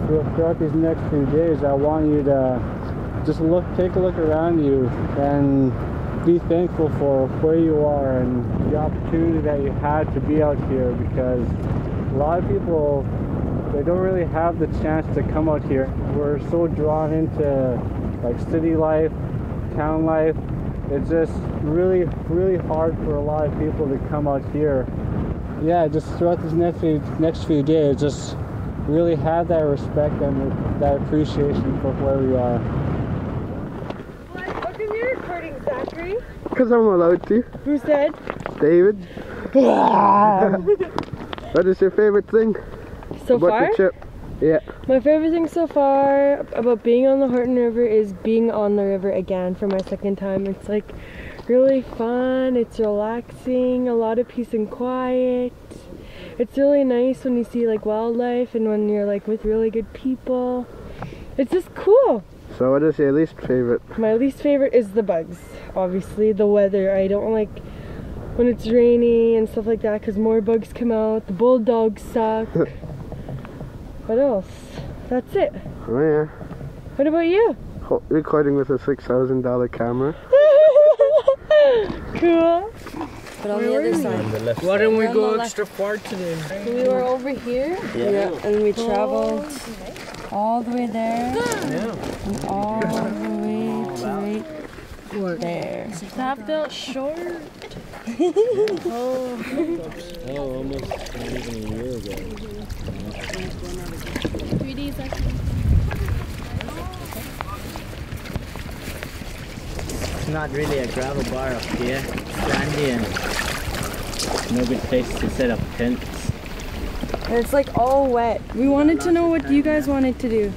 throughout these next few days, I want you to just take a look around you and be thankful for where you are and the opportunity that you had to be out here, because a lot of people, they don't really have the chance to come out here. We're so drawn into like city life, town life. It's just really, really hard for a lot of people to come out here. Yeah, just throughout these next few days, just really have that respect and that appreciation for where we are. How come you're recording, Zachary? Because I'm allowed to. Who said? David. What is your favorite thing So about far? the trip? Yeah. My favorite thing so far about being on the Horton River is being on the river again for my second time. It's like really fun, it's relaxing, a lot of peace and quiet. It's really nice when you see like wildlife and when you're like with really good people. It's just cool. So what is your least favorite? My least favorite is the bugs. Obviously, the weather. I don't like when it's rainy and stuff like that because more bugs come out. The bulldogs suck. What else? That's it. Oh yeah. What about you? Recording with a $6,000 camera. Cool. But on the other side. Why didn't we go extra far today? We were over here. Yeah. And we traveled all the way there. Yeah. And all the way to right there. That felt short. Oh, almost not even a year ago. 3 days actually. It's not really a gravel bar up here. It's sandy and no good place to set up tents. And it's like all wet. We wanted to know what you guys wanted to do.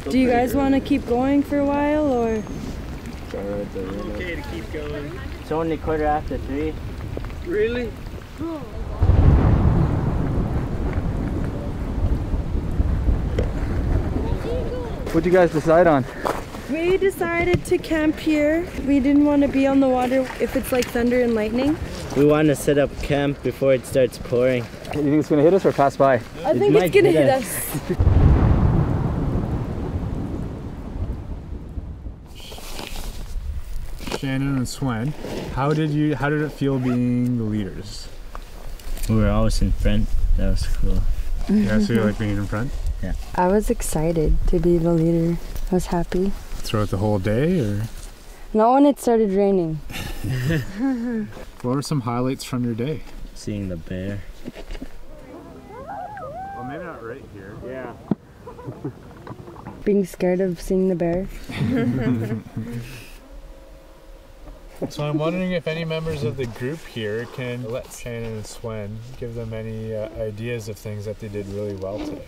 Do you guys want to keep going for a while or? Okay to keep going. It's only 3:15. Really? What'd you guys decide on? We decided to camp here. We didn't want to be on the water if it's like thunder and lightning. We want to set up camp before it starts pouring. You think it's gonna hit us or pass by? I think it's gonna hit us. Shannon and Swen, how did it feel being the leaders? We were always in front. That was cool. Yeah, so you like being in front? Yeah. I was excited to be the leader. I was happy. Throughout the whole day, or? Not when it started raining. What were some highlights from your day? Seeing the bear. Well, maybe not right here. Yeah. Being scared of seeing the bear. So I'm wondering if any members of the group here can let Shannon and Swen give them any ideas of things that they did really well today.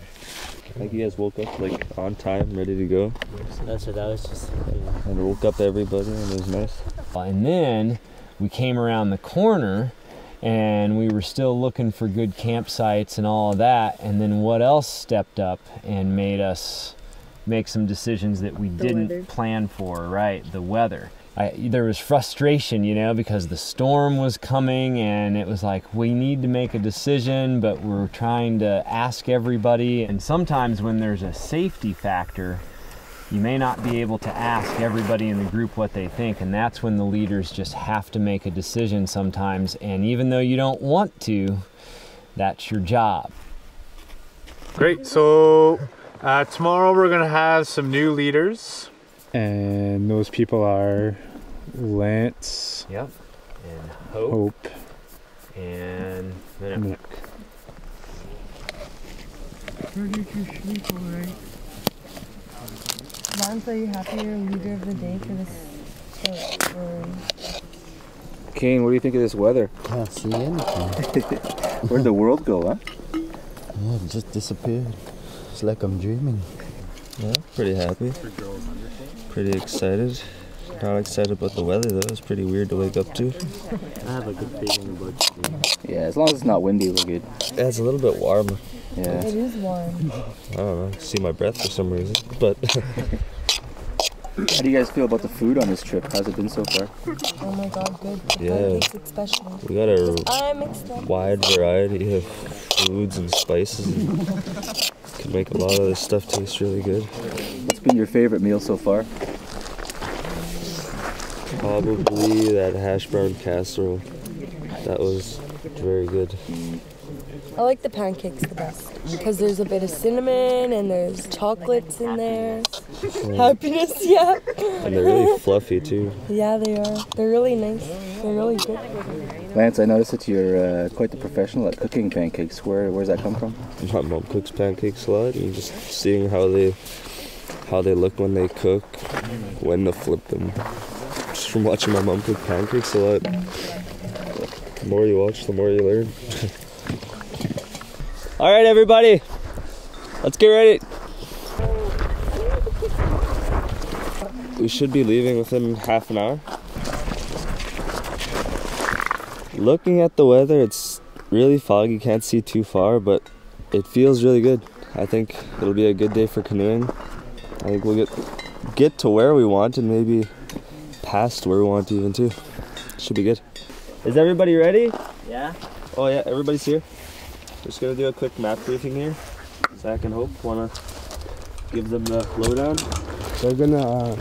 I think you guys woke up like on time, ready to go. That's what I was just saying. And woke up everybody and it was nice. And then we came around the corner and we were still looking for good campsites and all of that. And then what else stepped up and made us make some decisions that we didn't plan for, right? The weather. There was frustration, you know, because the storm was coming and it was like, we need to make a decision, but we're trying to ask everybody. And sometimes when there's a safety factor, you may not be able to ask everybody in the group what they think. And that's when the leaders just have to make a decision sometimes. And even though you don't want to, that's your job. Great, so tomorrow we're gonna have some new leaders. And those people are Lance. Yep. And Hope. And Minute. Where did you sleep alright? Lance, are you happy you're leader of the day for this? Kane, what do you think of this weather? Can't see anything. Where'd the world go, huh? Yeah, it just disappeared. It's like I'm dreaming. Yeah, pretty happy. Pretty excited. Not excited about the weather though. It's pretty weird to wake up to. I have a good feeling about it. Yeah, as long as it's not windy, we're good. Yeah, it's a little bit warm. Yeah. It is warm. I don't know. I can see my breath for some reason, but How do you guys feel about the food on this trip? How's it been so far? Oh my god, good. Yeah. Especially. We got a I'm excited. wide variety of foods and spices. And can make a lot of this stuff taste really good. What's been your favorite meal so far? Probably that hash brown casserole. That was very good. I like the pancakes the best because there's a bit of cinnamon and there's chocolates in there. Happiness, yeah. And they're really fluffy too. Yeah, they are. They're really nice. They're really good. Lance, I noticed that you're quite the professional at cooking pancakes. Where's that come from? My mom cooks pancakes a lot, and just seeing how they look when they cook, when to flip them. Just from watching my mom cook pancakes a lot. The more you watch, the more you learn. All right, everybody, let's get ready. We should be leaving within half an hour. Looking at the weather, it's really foggy, can't see too far, but it feels really good. I think it'll be a good day for canoeing. I think we'll get to where we want and maybe past where we want even too. Should be good. Is everybody ready? Yeah. Oh yeah, everybody's here. Just gonna do a quick map briefing here. Zach and Hope wanna give them the lowdown. We're gonna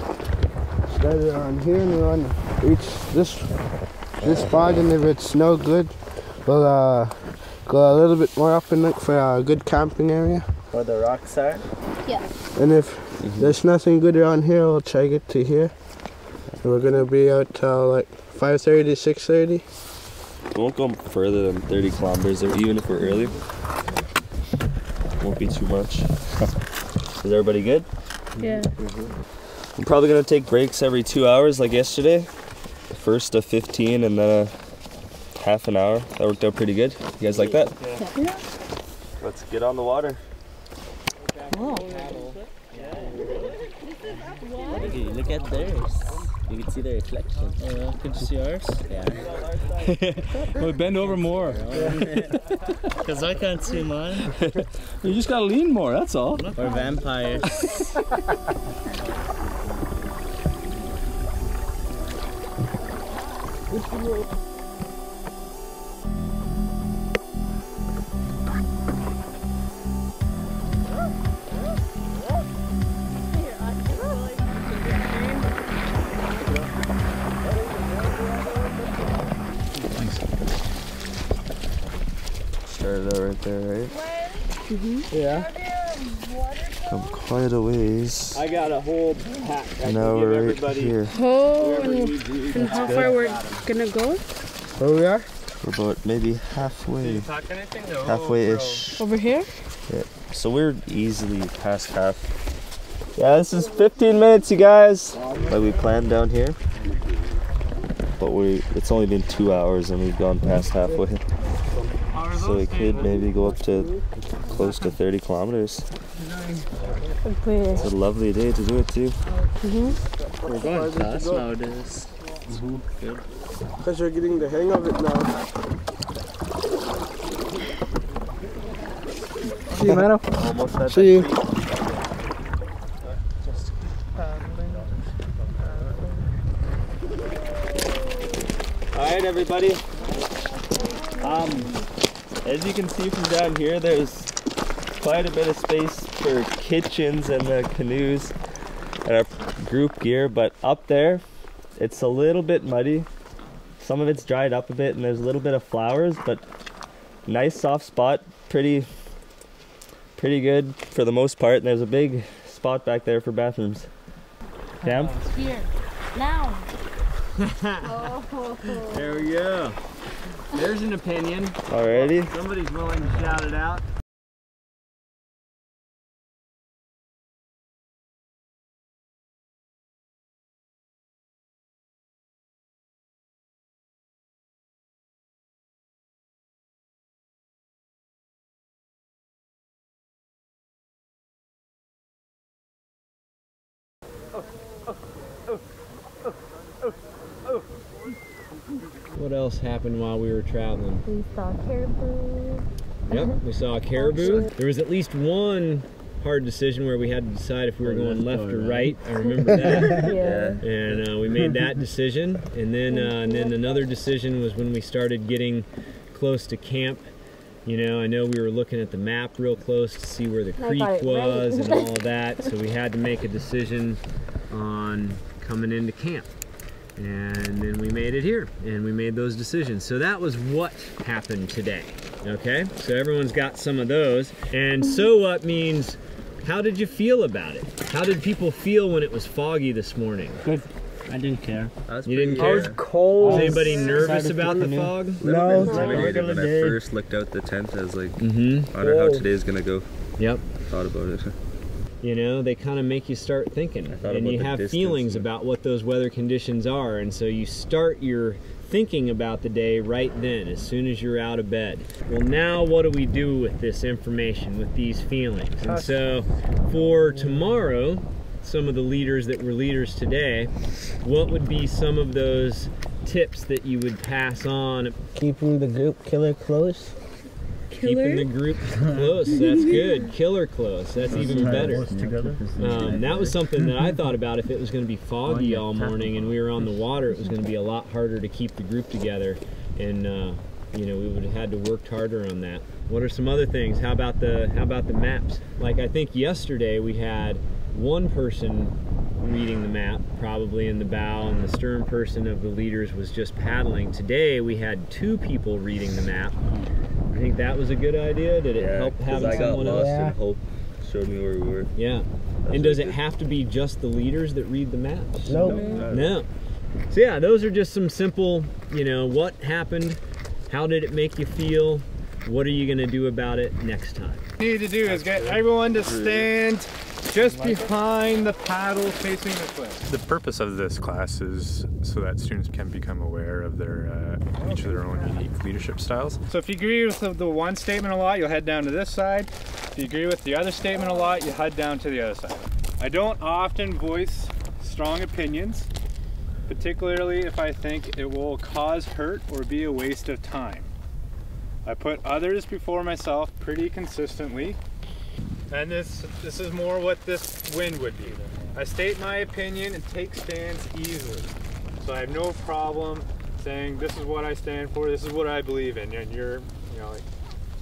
start around here and we wanna reach this spot, and if it's no good, we'll go a little bit more up and look for a good camping area. Where the rocks are? Yeah. And if there's nothing good around here, we'll try to get to here. And we're gonna be out till like 5:30 to 6:30. We won't go further than 30 kilometers, or even if we're early. Won't be too much. Is everybody good? Yeah. I'm probably gonna take breaks every 2 hours like yesterday. First a 15 and then a half an hour. That worked out pretty good. You guys like that? Yeah. Let's get on the water. Look at theirs. You can see the reflection. Oh yeah, can you see ours? Yeah. Well, bend over more. Because I can't see mine. You just gotta lean more, that's all. We're vampires. Started out right there, right? Yeah. Come quite a ways. I got a whole pack. Now we're right here. Oh, and how far we're gonna go? Where we are? We're about maybe halfway. Halfway-ish. Over here? Yeah. So we're easily past half. Yeah, this is 15 minutes, you guys. Like we planned down here. But it's only been 2 hours and we've gone past halfway. So we could maybe go up to close to 30 kilometers. It's a lovely day to do it too. We're going fast nowadays. Good. Because we're getting the hang of it now. See you, Mano. Almost at See you. Alright everybody. As you can see from down here, there's quite a bit of space for kitchens and the canoes and our group gear, but up there it's a little bit muddy. Some of it's dried up a bit and there's a little bit of flowers, but nice soft spot, pretty good for the most part, and there's a big spot back there for bathrooms. Cam? Here. Now. There we go. There's an opinion. Alrighty. Somebody's willing to shout it out. What else happened while we were traveling? We saw caribou. Yep, we saw a caribou. There was at least one hard decision where we had to decide if we were going left or right. I remember that. Yeah. And we made that decision. And then another decision was when we started getting close to camp. You know, I know we were looking at the map real close to see where the creek was and all of that. So we had to make a decision on coming into camp. And then we made it here, and we made those decisions. So that was what happened today, okay? So everyone's got some of those. And so what means, how did you feel about it? How did people feel when it was foggy this morning? Good. I didn't care. You didn't care? I was cold. Was anybody nervous about the fog? No. When I first looked out the tent, I was like, I wonder how today's gonna go. Yep. Thought about it. You know, they kind of make you start thinking, and you have feelings about what those weather conditions are, and so you start your thinking about the day right then, as soon as you're out of bed. Well, now what do we do with this information, with these feelings? And so for tomorrow, some of the leaders that were leaders today, what would be some of those tips that you would pass on? Keeping the group killer close. Keeping the group close, that's good. Killer close, that's even better. That was something that I thought about. If it was going to be foggy all morning and we were on the water, it was going to be a lot harder to keep the group together, and you know, we would have had to work harder on that. What are some other things? How about the maps? Like, I think yesterday we had one person reading the map, probably in the bow, and the stern person of the leaders was just paddling. Today we had 2 people reading the map. I think that was a good idea. Did it help having someone else? And Hope showed me where we were. Yeah. And does it have to be just the leaders that read the maps? No. No. So yeah, those are just some simple, you know, what happened, how did it make you feel, what are you going to do about it next time? What you need to do is get everyone to stand just behind the paddle facing the cliff. The purpose of this class is so that students can become aware of their each of their own unique leadership styles. So if you agree with the one statement a lot, you'll head down to this side. If you agree with the other statement a lot, you head down to the other side. I don't often voice strong opinions, particularly if I think it will cause hurt or be a waste of time. I put others before myself pretty consistently. And this is more what this win would be. I state my opinion and take stands easily. So I have no problem saying this is what I stand for, this is what I believe in, and you're, you know, like,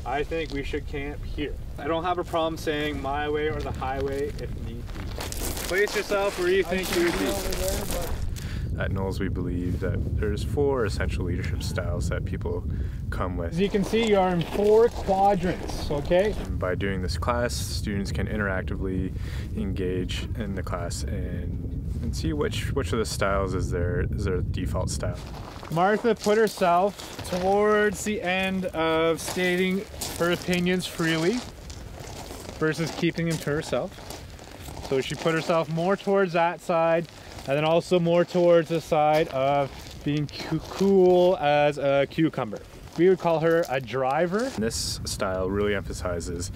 I think we should camp here. I don't have a problem saying my way or the highway if need be. Place yourself where you think you would be. At Knowles, we believe that there's 4 essential leadership styles that people come with. As you can see, you are in 4 quadrants, okay? And by doing this class, students can interactively engage in the class and see which of the styles is their default style. Martha put herself towards the end of stating her opinions freely versus keeping them to herself. So she put herself more towards that side, and then also more towards the side of being cool as a cucumber. We would call her a driver. This style really emphasizes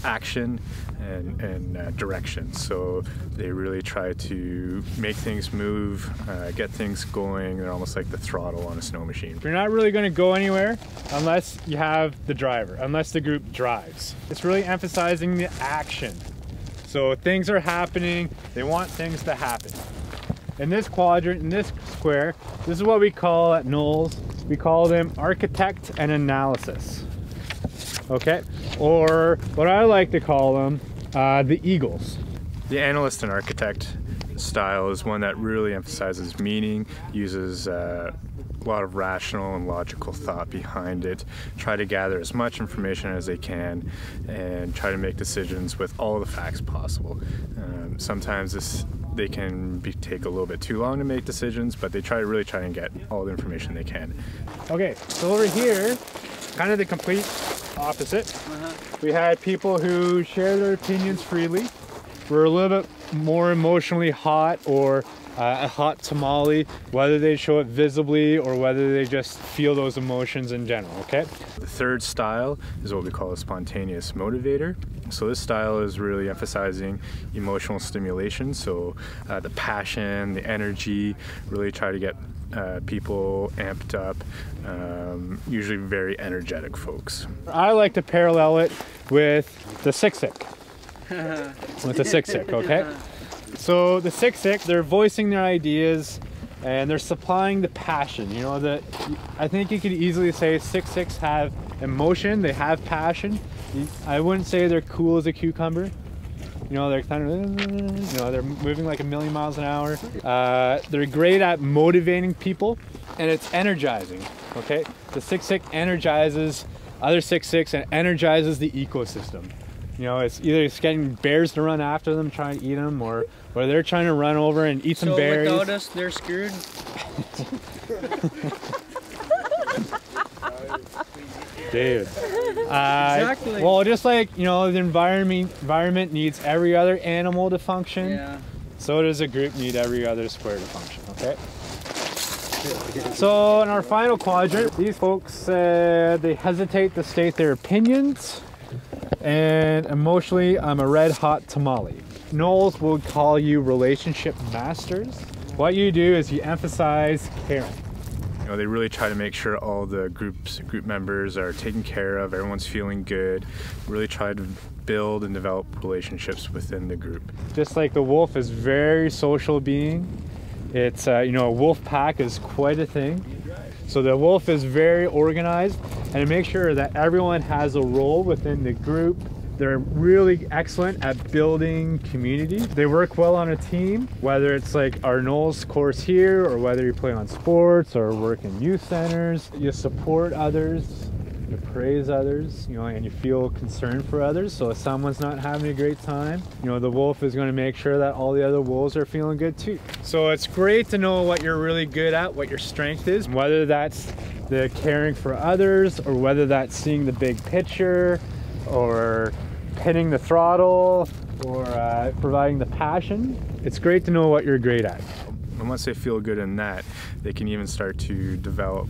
action and direction. So they really try to make things move, get things going. They're almost like the throttle on a snow machine. You're not really going to go anywhere unless you have the driver, unless the group drives. It's really emphasizing the action. So things are happening, they want things to happen. In this quadrant, in this square, this is what we call at Knowles, we call them architect and analysis. Okay? Or what I like to call them, the eagles. The analyst and architect style is one that really emphasizes meaning, uses a lot of rational and logical thought behind it, try to gather as much information as they can, and try to make decisions with all the facts possible. Sometimes they can take a little bit too long to make decisions, but they really try and get all the information they can. Okay, so over here, kind of the complete opposite. We had people who share their opinions freely, were a little bit more emotionally hot, or a hot tamale, whether they show it visibly or whether they just feel those emotions in general, okay? The third style is what we call a spontaneous motivator. So this style is really emphasizing emotional stimulation, so the passion, the energy, really try to get people amped up, usually very energetic folks. I like to parallel it with the siksik. with the sick, okay? So the sick, they're voicing their ideas and they're supplying the passion. You know, I think you could easily say sick have emotion, they have passion. I wouldn't say they're cool as a cucumber. You know, they're kind of, you know, they're moving like 1,000,000 miles an hour. They're great at motivating people, and it's energizing, okay? The sick energizes other sick and energizes the ecosystem. You know, it's either getting bears to run after them, trying to eat them, or they're trying to run over and eat some berries. So without us, they're screwed? Dude. Exactly. Well, just like, you know, the environment needs every other animal to function. Yeah. So does a group need every other square to function, okay? So in our final quadrant, these folks, they hesitate to state their opinions, and emotionally, I'm a red hot tamale. Knowles would call you relationship masters. What you do is you emphasize caring. You know, they really try to make sure all the group members are taken care of, everyone's feeling good, really try to build and develop relationships within the group. Just like the wolf is a very social being, it's, you know, a wolf pack is quite a thing. So the wolf is very organized and to make sure that everyone has a role within the group. They're really excellent at building community. They work well on a team, whether it's like our Knowles course here or whether you play on sports or work in youth centers. You support others, you praise others, you know, and you feel concerned for others. So if someone's not having a great time, you know, the wolf is going to make sure that all the other wolves are feeling good too. So it's great to know what you're really good at, what your strength is, whether that's the caring for others or whether that's seeing the big picture or hitting the throttle or providing the passion. It's great to know what you're great at. And once they feel good in that, they can even start to develop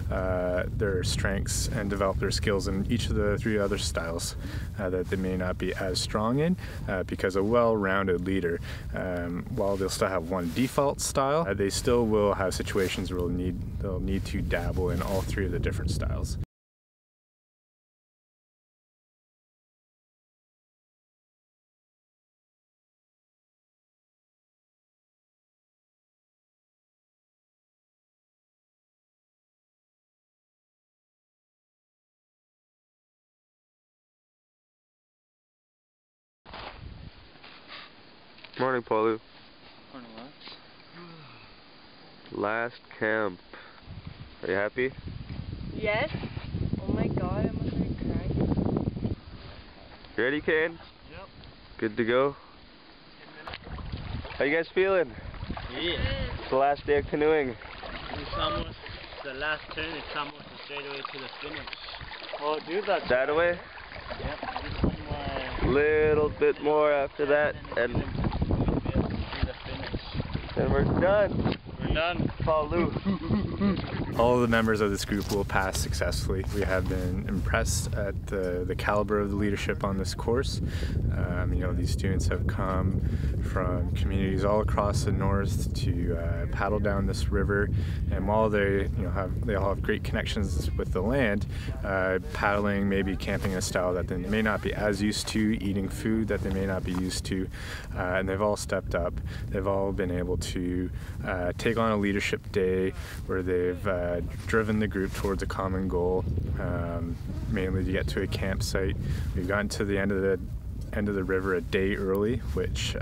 their strengths and develop their skills in each of the 3 other styles that they may not be as strong in, because a well-rounded leader, while they'll still have one default style, they still will have situations where they'll need to dabble in all 3 of the different styles. Morning, Paulu. Morning, Lance. Last camp. Are you happy? Yes. Oh my god, I'm gonna cry. You ready, Kane? Yep. Good to go? How you guys feeling? Yeah. It's the last day of canoeing. It's almost the last turn. It's almost a straight away to the finish. Oh, dude, that's That away? Yep. Just one more. Little bit more after that, and then we're done. We're done. Paulu. All of the members of this group will pass successfully. We have been impressed at the caliber of the leadership on this course. You know, these students have come from communities all across the north to paddle down this river, and while they all have great connections with the land, paddling, maybe camping in a style that they may not be as used to, eating food that they may not be used to, and they've all stepped up. They've all been able to take on a leadership day where they've driven the group towards a common goal, mainly to get to a campsite. We've gotten to the end of the river a day early, which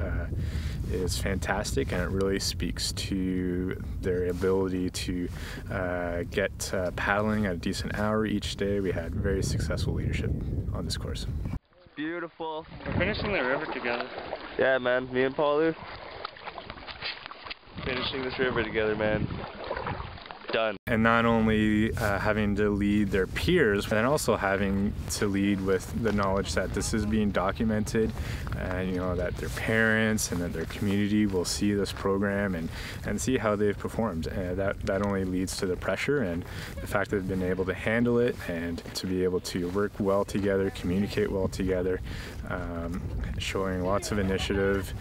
is fantastic, and it really speaks to their ability to get paddling at a decent hour each day. We had very successful leadership on this course. Beautiful. We're finishing the river together. Yeah, man. Me and Paulu. Finishing this river together, man. Done. And not only having to lead their peers, but then also having to lead with the knowledge that this is being documented, and you know, that their parents and that their community will see this program and see how they've performed. And that only leads to the pressure and the fact that they've been able to handle it and to be able to work well together, communicate well together, showing lots of initiative,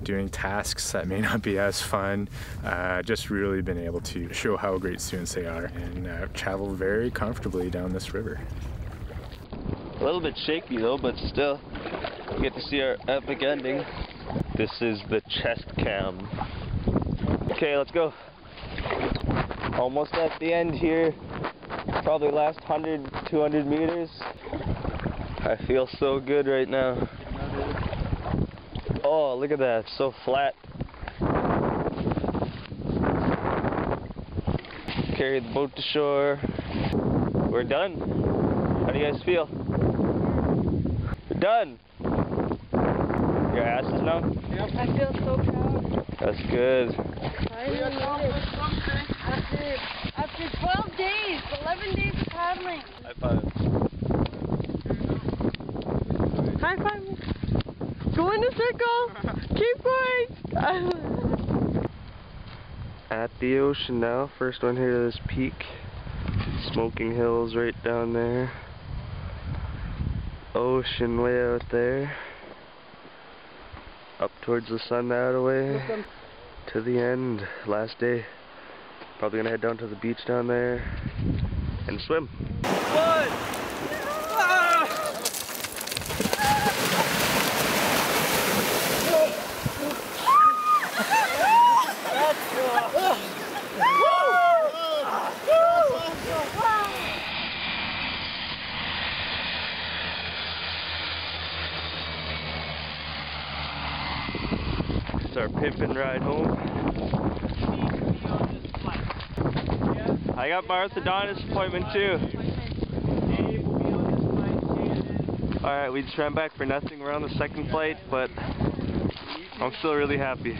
doing tasks that may not be as fun, just really been able to show how great students they are and travel very comfortably down this river. A little bit shaky though, but still You get to see our epic ending. This is the chest cam. Okay, let's go. Almost at the end here. Probably last 100, 200 meters. I feel so good right now. Oh, look at that, it's so flat. Carry the boat to shore. We're done. How do you guys feel? We're done. Your asses numb? Yep. I feel so proud. That's good. After 12 days, 11 days of paddling. High five. High five. Go in a circle. Keep going. At the ocean now. First one here to this peak. Smoking Hills right down there. Ocean way out there. Up towards the sun that away. To the end. Last day. Probably gonna head down to the beach down there and swim. One! It's our pimpin' ride home. I got my orthodontist appointment too. Alright, we just ran back for nothing. We're on the second flight, but I'm still really happy.